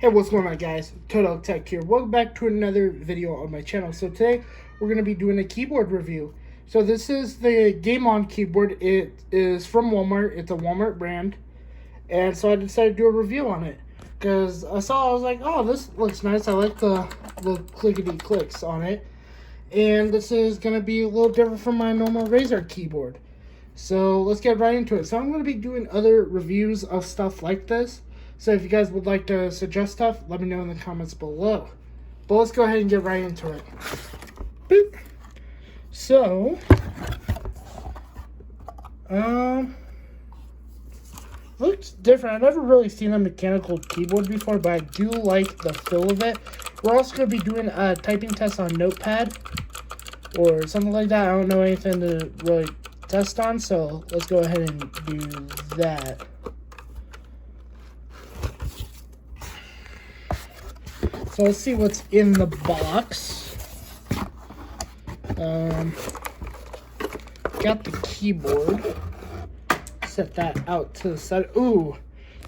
Hey, what's going on, guys? Total Tech here. Welcome back to another video on my channel. So today we're going to be doing a keyboard review. So this is the Game On keyboard. It is from Walmart. It's a Walmart brand. And so I decided to do a review on it. Because I was like, oh, this looks nice. I like the clickety clicks on it. And this is going to be a little different from my normal Razer keyboard. So let's get right into it. So I'm going to be doing other reviews of stuff like this. So if you guys would like to suggest stuff, let me know in the comments below. But let's go ahead and get right into it. Boop. So, looks different. I've never really seen a mechanical keyboard before, but I do like the feel of it. We're also going to be doing a typing test on Notepad or something like that. I don't know anything to really test on, so let's go ahead and do that. So let's see what's in the box. Got the keyboard. Set that out to the side. Ooh,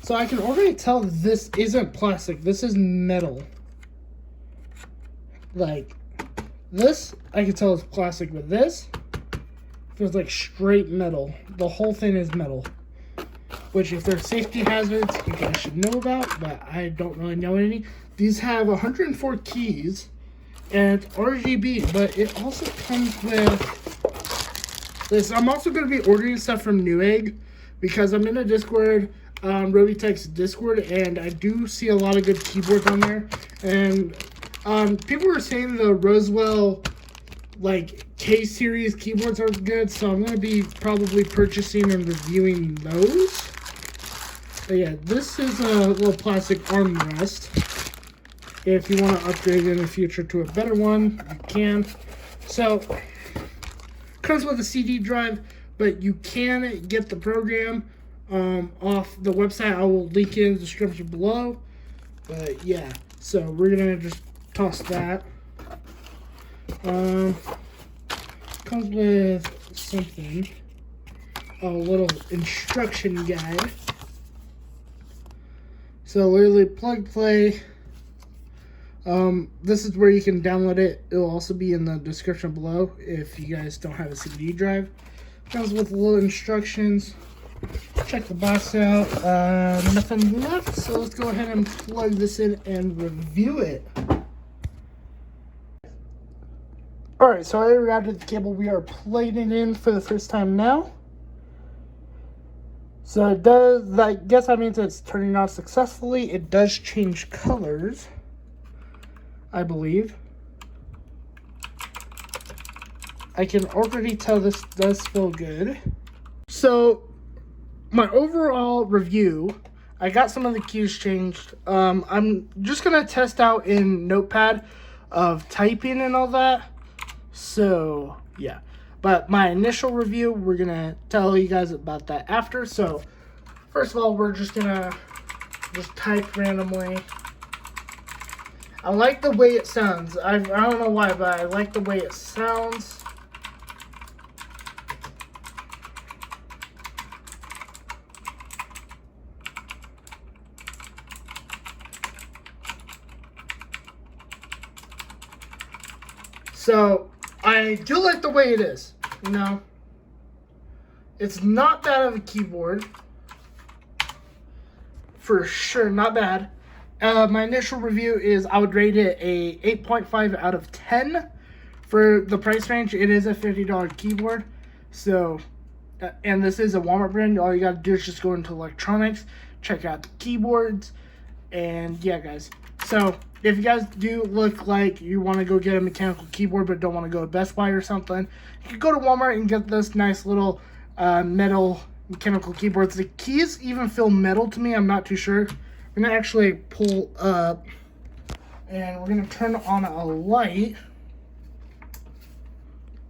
so I can already tell this isn't plastic. This is metal. Like this, I can tell it's plastic, but this feels like straight metal. The whole thing is metal. Which, if there's safety hazards, you guys should know about, but I don't really know any. These have 104 keys, and it's RGB, but it also comes with this. I'm also going to be ordering stuff from Newegg, because I'm in a Discord, Robitech's Discord, and I do see a lot of good keyboards on there. And people were saying the Roswell, like, K-series keyboards are good, so I'm going to be probably purchasing and reviewing those. But yeah, this is a little plastic armrest. If you want to upgrade in the future to a better one, you can. So, comes with a CD drive, but you can get the program off the website. I will link it in the description below. But yeah, so we're gonna just toss that. Comes with something, a little instruction guide. So literally plug play. This is where you can download it. It'll also be in the description below if you guys don't have a CD drive. Comes with little instructions. Check the box out. Nothing left, so let's go ahead and plug this in and review it. Alright, so I routed the cable. We are plugging it in for the first time now. So it does, I guess that means it's turning on successfully. It does change colors, I believe. I can already tell this does feel good. So, my overall review, I got some of the keys changed. I'm just going to test out in Notepad of typing and all that. So, yeah. But my initial review, we're going to tell you guys about that after. So, first of all, we're just going to just type randomly. I like the way it sounds. I don't know why, but I like the way it sounds. So, I do like the way it is, you know. It's not bad of a keyboard. For sure, not bad. My initial review is I would rate it a 8.5 out of 10. For the price range, it is a $50 keyboard. So, and this is a Walmart brand. All you gotta do is just go into electronics, check out the keyboards, and yeah, guys. So, if you guys do look like you want to go get a mechanical keyboard but don't want to go to Best Buy or something, you can go to Walmart and get this nice little metal mechanical keyboards. The keys even feel metal to me. I'm not too sure. I'm going to actually pull up and we're going to turn on a light.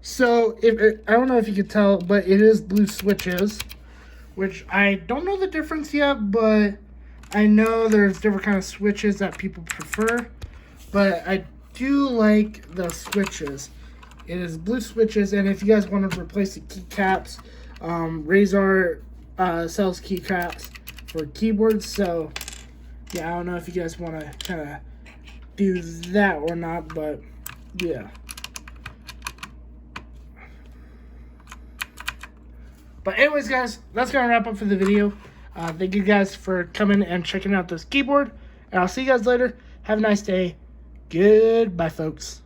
So, I don't know if you could tell, but it is blue switches, which I don't know the difference yet, but I know there's different kind of switches that people prefer, but I do like the switches. It is blue switches, and if you guys want to replace the keycaps, Razer sells keycaps for keyboards, so yeah, I don't know if you guys want to kind of do that or not, but yeah. But anyways, guys, that's going to wrap up for the video. Thank you guys for coming and checking out this keyboard. And I'll see you guys later. Have a nice day. Goodbye, folks.